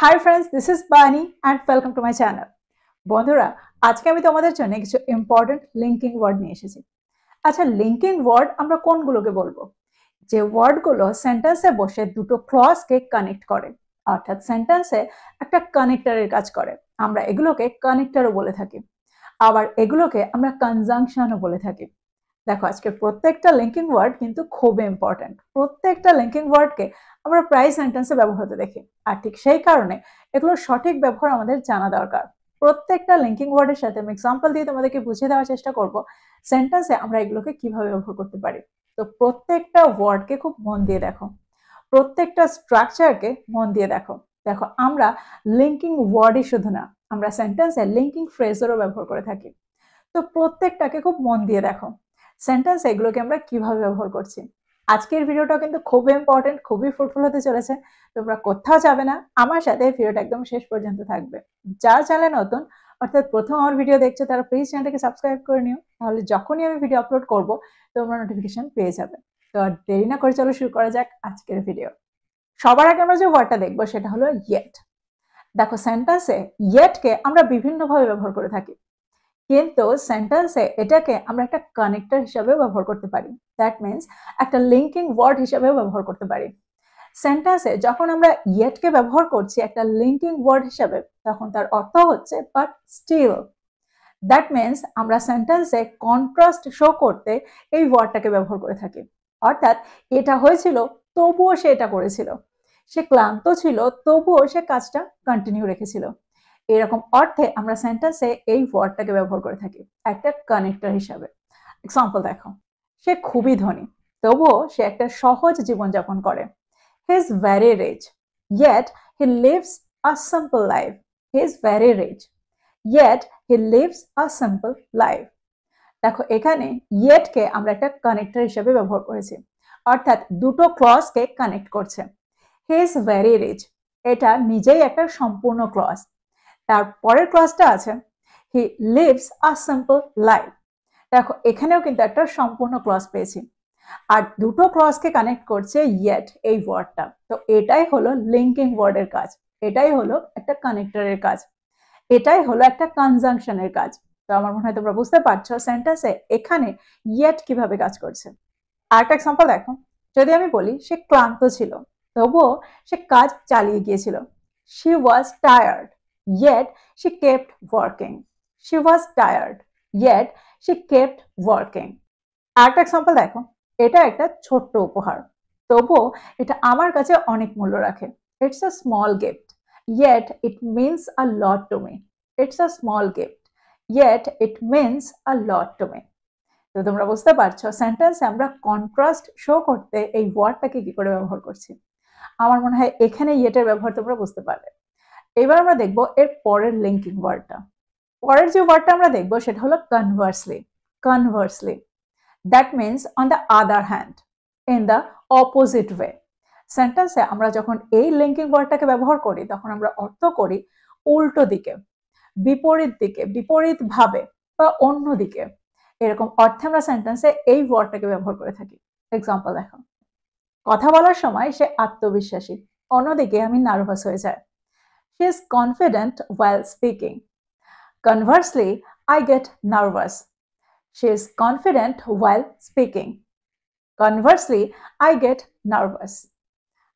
Hi friends, this is বানি and welcome to my channel. বন্ধুরা, আজকে আমি তোমাদের জন্য কিছু ইম্পর্টেন্ট লিঙ্কিং ওয়ার্ড নিয়ে এসেছি। আচ্ছা, লিঙ্কিং ওয়ার্ড আমরা কোনগুলোকে বলবো? যে ওয়ার্ডগুলো সেন্টেন্সে বসে দুটো ক্লজকে কানেক্ট করে, অর্থাৎ সেন্টেন্সে একটা কানেক্টরের কাজ করে। আমরা এগুলোকে কানেক্টরও বলে থাকি, আবার এগুলোকে আমরা কনজাংশনও বলে থাকি। দেখো, আজকে প্রত্যেকটা লিঙ্কিং ওয়ার্ড কিন্তু খুব ইম্পর্টেন্ট। প্রত্যেকটা লিঙ্কিং ওয়ার্ডকে আমরা প্রায় সেন্টেন্সে ব্যবহার হতে দেখি, আর ঠিক সেই কারণে এগুলোর সঠিক ব্যবহার আমাদের জানা দরকার। প্রত্যেকটা লিঙ্কিং ওয়ার্ডের সাথে আমি এক্সাম্পল দিয়ে তোমাদেরকে বুঝিয়ে দেওয়ার চেষ্টা করব সেন্টেন্সে আমরা এগুলোকে কিভাবে ব্যবহার করতে পারি। তো প্রত্যেকটা ওয়ার্ডকে খুব মন দিয়ে দেখো, প্রত্যেকটা স্ট্রাকচারকে মন দিয়ে দেখো। দেখো, আমরা লিঙ্কিং ওয়ার্ডই শুধু না, আমরা সেন্টেন্সে লিঙ্কিং ফ্রেজেরও ব্যবহার করে থাকি। তো প্রত্যেকটাকে খুব মন দিয়ে দেখো সেন্টেন্স এগুলোকে আমরা কিভাবে ব্যবহার করছি। আজকের ভিডিওটা কিন্তু খুব ইম্পর্টেন্ট, খুবই ফ্রুটফুল হতে চলেছে। তোমরা কোথাও যাবে না, আমার সাথে ভিডিওটা একদম শেষ পর্যন্ত থাকবে। যার চ্যানেলে নতুন, অর্থাৎ প্রথম আমার ভিডিও দেখছো, তারা প্লিজ চ্যানেলটাকে সাবস্ক্রাইব করে নিও, তাহলে যখনই আমি ভিডিও আপলোড করব তোমরা নোটিফিকেশন পেয়ে যাবে। তো আর দেরি না করে চলো শুরু করা যাক আজকের ভিডিও। সবার আগে আমরা যে ওয়ার্ডটা দেখবো সেটা হলো ইয়েট। দেখো, সেন্টেন্সে ইয়েটকে আমরা বিভিন্নভাবে ব্যবহার করে থাকি, কিন্তু সেন্টেন্সে এটাকে আমরা একটা কানেক্টর হিসাবেও ব্যবহার করতে পারি। দ্যাট মিনস একটা লিঙ্কিং ওয়ার্ড হিসাবেও ব্যবহার করতে পারি। সেন্টেন্সে যখন আমরা ইয়েটকে ব্যবহার করছি একটা লিঙ্কিং ওয়ার্ড হিসাবে, তখন তার অর্থ হচ্ছে বাট স্টিল। দ্যাট মিনস আমরা সেন্টেন্সে কন্ট্রাস্ট শো করতে এই ওয়ার্ডটাকে ব্যবহার করে থাকি। অর্থাৎ এটা হয়েছিল তবুও সে এটা করেছিল, সে ক্লান্ত ছিল তবুও সে কাজটা কন্টিনিউ রেখেছিল। এরকম অর্থে আমরা সেন্টেন্সে এই ওয়ার্ডটাকে ব্যবহার করে থাকি একটা কানেক্টর হিসাবে। এক্সাম্পল দেখো, সে খুবই ধনী তবুও সে একটা সহজ জীবনযাপন করে। He is very rich yet he lives a simple life. He is very rich yet he lives a simple life. দেখো, এখানে ইয়েটকে আমরা একটা কানেক্টর হিসেবে ব্যবহার করেছি, অর্থাৎ দুটো ক্লজকে কানেক্ট করছে। হি ইজ ভেরি রিচ, এটা নিজেই একটা সম্পূর্ণ ক্লজ। তার পরের ক্লজটা আছে হি লিভস আ সিম্পল লাইফ। দেখো, এখানেও কিন্তু একটা সম্পূর্ণ ক্লজ পেয়েছি, আর দুটো ক্লজকে কানেক্ট করছে ইয়েট এই ওয়ার্ডটা। তো এটাই হলো লিঙ্কিং ওয়ার্ডের কাজ, এটাই হলো একটা কানেক্টরের কাজ, এটাই হলো একটা কনজাংশনের কাজ। তো আমার মনে হয় তোমরা বুঝতে পারছো সেন্টেন্সে এখানে ইয়েট কিভাবে কাজ করছে। আরেকটা এক্সাম্পল দেখো, যদি আমি বলি সে ক্লান্ত ছিল তবুও সে কাজ চালিয়ে গিয়েছিল। She was tired yet she kept working. She was tired yet she kept working. আরেকটা এক্সাম্পল দেখো, এটা একটা ছোট্ট উপহার তবুও এটা আমার কাছে অনেক মূল্য রাখে। It's a small gift yet it means a lot to me. It's a small gift yet it means a lot to me. তো তোমরা বুঝতে পারছো সেন্টেন্সে আমরা কন্ট্রাস্ট শো করতে এই ওয়ার্ডটাকে কি করে ব্যবহার করছি। আমার মনে হয় এখানে ইয়েটের ব্যবহার তোমরা বুঝতে পারবে। এবার আমরা দেখবো এর পরের লিঙ্কিং ওয়ার্ডটা। পরের যে ওয়ার্ডটা আমরা দেখবো সেটা হলো conversely. Conversely, that means on the other hand, in the opposite way. সেন্টেন্সে আমরা যখন এই লিঙ্কিং ওয়ার্ডটাকে ব্যবহার করি তখন আমরা অর্থ করি উল্টো দিকে, বিপরীত দিকে, বিপরীত ভাবে বা অন্য দিকে। এরকম অর্থে আমরা সেন্টেন্সে এই ওয়ার্ডটাকে ব্যবহার করে থাকি। এক্সাম্পল দেখো, কথা বলার সময় সে আত্মবিশ্বাসী, অন্যদিকে আমি নার্ভাস হয়ে যাই। She is confident while speaking. Conversely, I get nervous. She is confident while speaking. Conversely, I get nervous.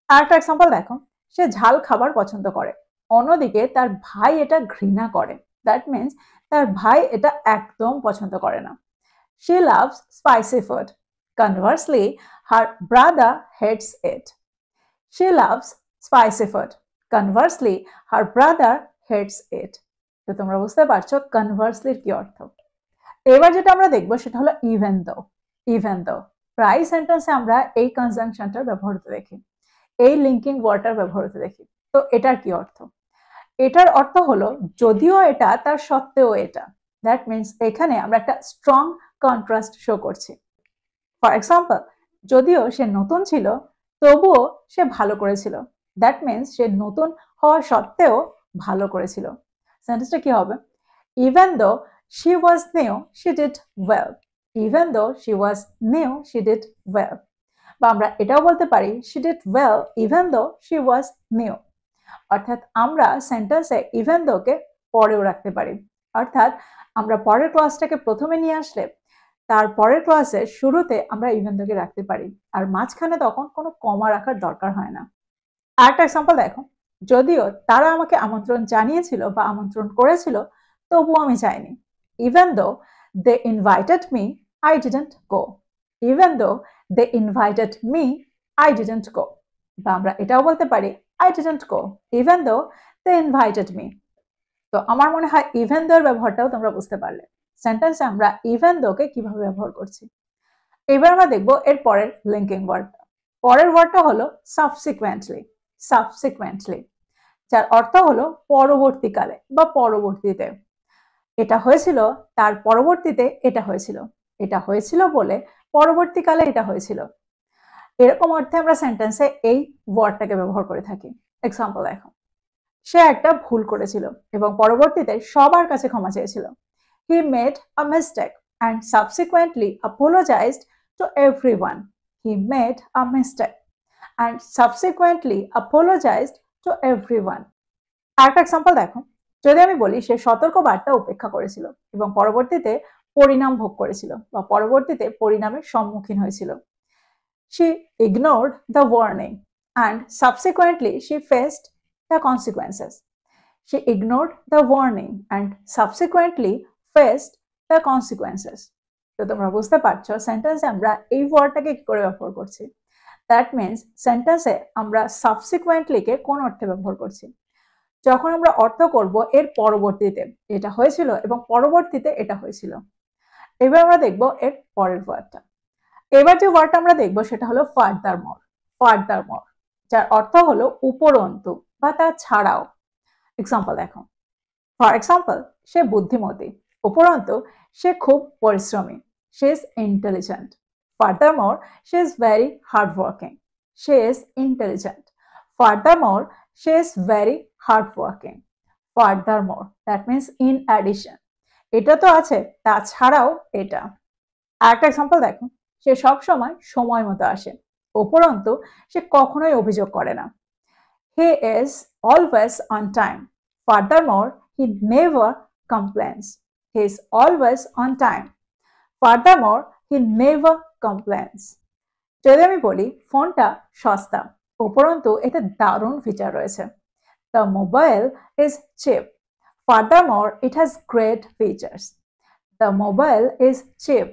আরেকটা এক্সাম্পল দেখো, সে ঝাল খাবার পছন্দ করে, অন্যদিকে তার ভাই এটা ঘৃণা করে। দ্যাট মিনস তার ভাই এটা একদম পছন্দ করে না। She loves spicy food. Conversely, her brother hates it. She loves spicy food. Conversely, her brother hates it. তো তোমরা বুঝতে পারছো কনভার্সলির কি অর্থ। এবার যেটা আমরা দেখবো সেটা হলো ইভেন দো। ইভেন দো প্রায় সেন্টেন্সে আমরা এই কনজাংশনটার ব্যবহার হতে দেখি, এই লিঙ্কিং ওয়ার্ডটার ব্যবহার হতে দেখি। তো এটার কি অর্থ? এটার অর্থ হলো যদিও এটা তার সত্ত্বেও এটা। দ্যাট মিনস এখানে আমরা একটা স্ট্রং কন্ট্রাস্ট শো করছি। ফর এক্সাম্পল, যদিও সে নতুন ছিল তবুও সে ভালো করেছিল। দ্যাট মিনস সে নতুন হওয়া সত্ত্বেও ভালো করেছিল। সেন্টেন্সটা কি হবে? Even though she was new she did well. Even though she was new she did well. বা আমরা এটাও বলতে পারি she did well even though she was new. অর্থাৎ আমরা সেন্টেন্সে ইভেন দোকে পরেও রাখতে পারি। অর্থাৎ আমরা পরের ক্লজটাকে প্রথমে নিয়ে আসলে তার পরের ক্লজের শুরুতে আমরা ইভেন দোকে রাখতে পারি, আর মাঝখানে তখন কোনো কমা রাখার দরকার হয় না। আরেকটা এক্সাম্পল দেখো, যদিও তারা আমাকে আমন্ত্রণ জানিয়েছিল বা আমন্ত্রণ করেছিল, তবুও আমি যাইনি। Even though they invited me, I didn't go. Even though they invited me, I didn't go. বা আমরা এটাও বলতে পারি I didn't go even though they invited me. তো আমার মনে হয় even though এর ব্যবহারটাও তোমরা বুঝতে পারলে। সেন্টেন্সে আমরা even though কে কিভাবে ব্যবহার করছি। এবার আমরা দেখব এর পরের লিঙ্কিং ওয়ার্ডটা। পরের ওয়ার্ডটা হলো subsequently. Subsequently, যার অর্থ হলো পরবর্তীকালে বা পরবর্তীতে। এটা হয়েছিল, তার পরবর্তীতে এটা হয়েছিল। এটা হয়েছিল বলে পরবর্তীকালে এটা হয়েছিল। এরকম অর্থে আমরা সেন্টেন্সে এই ওয়ার্ডটাকে ব্যবহার করে থাকি। এক্সাম্পল দেখো, সে একটা ভুল করেছিল এবং পরবর্তীতে সবার কাছে ক্ষমা চেয়েছিল। He made a mistake and subsequently apologized to everyone. He made a mistake and subsequently apologized to everyone. আরেকটা এক্সাম্পল দেখো, যদি আমি বলি সে সতর্ক বার্তা উপেক্ষা করেছিল এবং পরবর্তীতে পরিণাম ভোগ করেছিল বা পরবর্তীতে পরিণামের সম্মুখীন হয়েছিল। She ignored the warning and subsequently she faced the consequences. She ignored the warning and subsequently faced the consequences. তো তোমরা বুঝতে পারছো সেন্টেন্সে আমরা এই ওয়ার্ডটাকে কি করে ব্যবহার করছি। দ্যাট মিনস সেন্টেন্সে আমরা সাবসিকুয়েন্টলিকে কোন অর্থে ব্যবহার করছি। যখন আমরা অর্থ করব এর পরবর্তীতে এটা হয়েছিল এবং পরবর্তীতে এটা হয়েছিল। এবার আমরা দেখব এর পরের ওয়ার্ডটা। এবার যে ওয়ার্ডটা আমরা দেখব সেটা হলো ফার্দারমোর। ফার্দারমোর, যার অর্থ হলো উপরন্তু বা তা ছাড়াও। এক্সাম্পল দেখো, ফর এক্সাম্পল, সে বুদ্ধিমতী, উপরন্তু সে খুব পরিশ্রমী। She is intelligent. Furthermore, she is very hardworking. She is intelligent. Furthermore, she is very hardworking. Furthermore, that means in addition. এটা তো আছে, তাছাড়াও এটা। আরেকটা এক্সাম্পল দেখো, সে সবসময় সময় মতো আসে, উপরন্তু সে কখনোই অভিযোগ করে না। He is always on time. Furthermore, he never complains. He is always on time. Furthermore, he never complains. যদি আমি বলি ফোনটা সস্তা, উপরন্তু এতে দারুণ ফিচার রয়েছে। The mobile is cheap. Furthermore, it has great features. The mobile is cheap.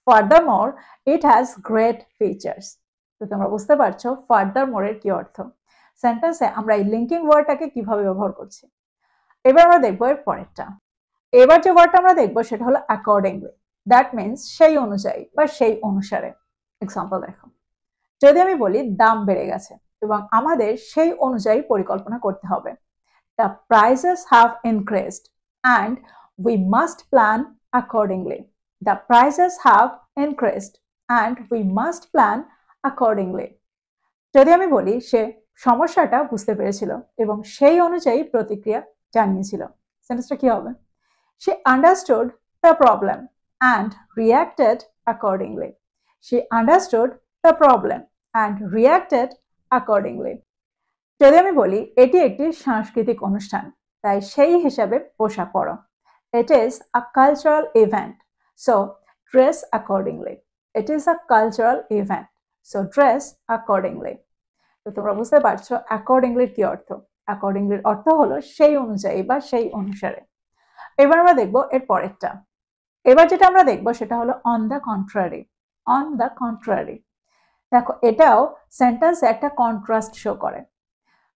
Furthermore, it has great features. তো তোমরা বুঝতে পারছো ফার্দারমোর এর কি অর্থ। সেন্টেন্সে আমরা এই লিঙ্কিং ওয়ার্ডটাকে কিভাবে ব্যবহার করছি। এবার আমরা দেখবো এর পরেরটা। এবার যে ওয়ার্ডটা আমরা দেখবো সেটা হলো অ্যাকর্ডিংলি। দ্যাট মিনস সেই অনুযায়ী বা সেই অনুসারে। এক্সাম্পল দেখো, যদি আমি বলি দাম বেড়ে গেছে এবং আমাদের সেই অনুযায়ী পরিকল্পনা করতে হবে। The prices have increased and we must plan accordingly. The prices have increased and we must plan accordingly. যদি আমি বলি সে সমস্যাটা বুঝতে পেরেছিল এবং সেই অনুযায়ী প্রতিক্রিয়া জানিয়েছিল, সেন্টেন্সটা কি হবে? She understood the problem and reacted accordingly. She understood the problem and reacted accordingly. যদি আমি বলি এটি একটি সাংস্কৃতিক অনুষ্ঠান, তাই সেই হিসাবে পোশাক পরো। It is a cultural event, so dress accordingly. It is a cultural event, so dress accordingly. তো তোমরা বুঝতে পারছো অ্যাকর্ডিংলির কি অর্থ। অ্যাকর্ডিংলির অর্থ হলো সেই অনুযায়ী বা সেই অনুসারে। এবার আমরা দেখবো এর পরেরটা। এবার যেটা আমরা দেখবো সেটা হলো on the contrary. On the contrary, দেখো এটাও সেন্টেন্সে একটা কন্ট্রাস্ট শো করে।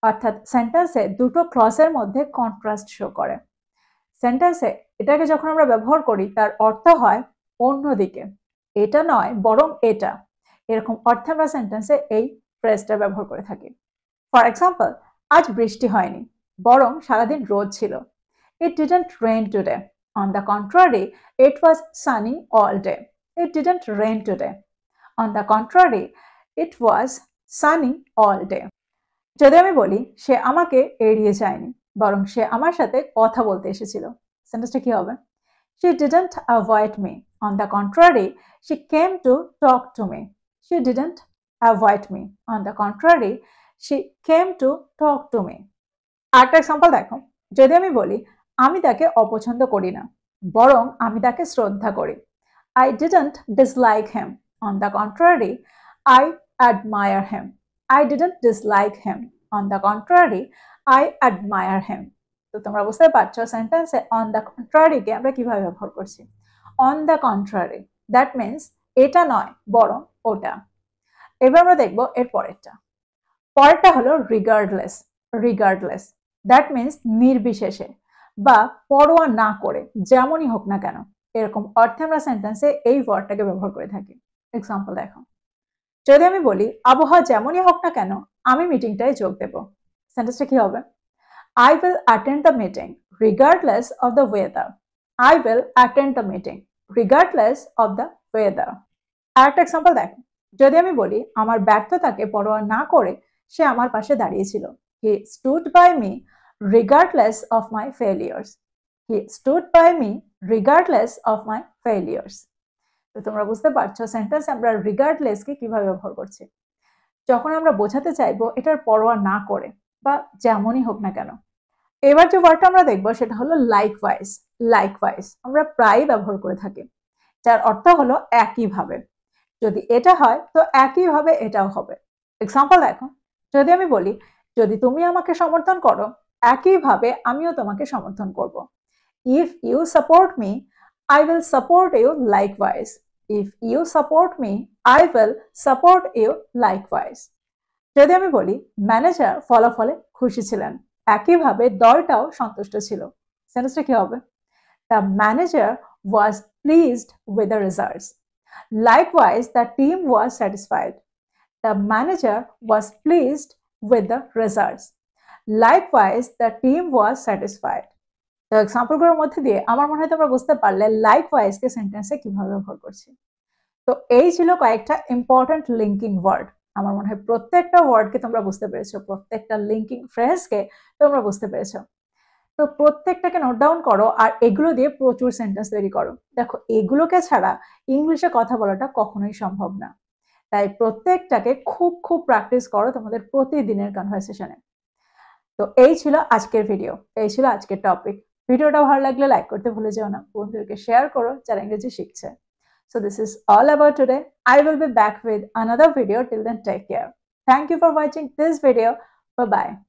অর্থাৎ সেন্টেন্সে দুটো ক্লজের মধ্যে কন্ট্রাস্ট শো করে। সেন্টেন্সে এটাকে যখন আমরা ব্যবহার করি তার অর্থ হয় অন্যদিকে, এটা নয় বরং এটা। এরকম অর্থে আমরা সেন্টেন্সে এই ফ্রেজটা ব্যবহার করে থাকি। ফর এক্সাম্পল, আজ বৃষ্টি হয়নি, বরং সারাদিন রোদ ছিল। It didn't rain today. On the contrary, it was sunny all day. It didn't rain today. On the contrary, it was sunny all day. যদি আমি বলি সে আমাকে এড়িয়ে যায়নি, বরং সে আমার সাথে কথা বলতে এসেছিল, সেন্টেন্সটা কি হবে? She didn't avoid me. On the contrary, she came to talk to me. She didn't avoid me. On the contrary, she came to talk to me. আরেকটা এক্সাম্পল দেখো, যদি আমি বলি আমি তাকে অপছন্দ করি না, বরং আমি তাকে শ্রদ্ধা করি। I didn't dislike him. On the contrary, I admire him. I didn't dislike him. On the contrary, I admire him. তো তোমরা বুঝতে পারছো সেন্টেন্সে অন দ্য কন্ট্রারি কে আমরা কিভাবে ব্যবহার করছি। On the contrary that means এটা নয় বরং ওটা। এবার আমরা দেখবো এর পরেরটা হলো রিগার্ডলেস। রিগার্ডলেস দ্যাট মিনস নির্বিশেষে বা পরোয়া না করে, যেমনই হোক না কেন, এরকম অর্থে আমরা সেন্টেন্সে এই ওয়ার্ডটাকে ব্যবহার করে থাকি। এক্সাম্পল দেখো, যদি আমি বলি আবহাওয়া যেমনই হোক না কেন আমি মিটিংটায় যোগ দেব, সেন্টেন্সটা কি হবে? I will attend the meeting regardless of the weather. I will attend the meeting regardless of the weather. আরেকটা এক্সাম্পল দেখো, যদি আমি বলি আমার ব্যর্থতাকে পরোয়া না করে সে আমার পাশে দাঁড়িয়েছিল। He stood by me regardless of my failures. He stood by me regardless of my failures. তো তোমরা বুঝতে পারছো সেন্টেন্স আমরা রিগার্ডলেস কে কিভাবে ব্যবহার করছি। যখন আমরা বোঝাতে চাইবো এটার পরোয়া না করে বা যেমনই হোক না কেন। এবার যে ওয়ার্ডটা আমরা দেখবো সেটা হলো লাইকওয়াইজ। লাইকওয়াইজ আমরা প্রায় ব্যবহার করে থাকি, যার অর্থ হলো একইভাবে। যদি এটা হয় তো একইভাবে এটাও হবে। এক্সাম্পল দেখো, যদি আমি বলি যদি তুমি আমাকে সমর্থন করো একইভাবে আমিও তোমাকে সমর্থন করব। If you support me, I will support you likewise. If you support me, I will support you likewise. যদি আমি বলি ম্যানেজার ফলাফলে খুশি ছিলেন, একইভাবে দলটাও সন্তুষ্ট ছিল, সেন্টেন্সটা কি হবে? The manager was pleased with the results. Likewise, the team was satisfied. The manager was pleased with the results. Likewise, the team was satisfied. তো এক্সাম্পলগুলোর মধ্যে দিয়ে আমার মনে হয় তোমরা বুঝতে পারলে লাইকওয়াইজ কে সেন্টেন্সে কিভাবে ব্যবহার করছি। তো এই ছিল কয়েকটা ইম্পর্টেন্ট লিঙ্কিং ওয়ার্ড। আমার মনে হয় প্রত্যেকটা ওয়ার্ডকে তোমরা বুঝতে পেরেছো, প্রত্যেকটা লিঙ্কিং ফ্রেজকে তোমরা বুঝতে পেরেছো। তো প্রত্যেকটাকে নোট ডাউন করো আর এগুলো দিয়ে প্রচুর সেন্টেন্স তৈরি করো। দেখো এগুলোকে ছাড়া ইংলিশে কথা বলাটা কখনোই সম্ভব না, তাই প্রত্যেকটাকে খুব খুব প্র্যাকটিস করো তোমাদের প্রতিদিনের কনভারসেশনে। তো এই ছিল আজকের ভিডিও, এই ছিল আজকের টপিক। ভিডিওটা ভালো লাগলে লাইক করতে ভুলে যেও না, বন্ধুদেরকে শেয়ার করো যারা ইংরেজি শিখছে। So this is all about today. I will be back with another video. Till then, take care. Thank you for watching this video. Bye bye.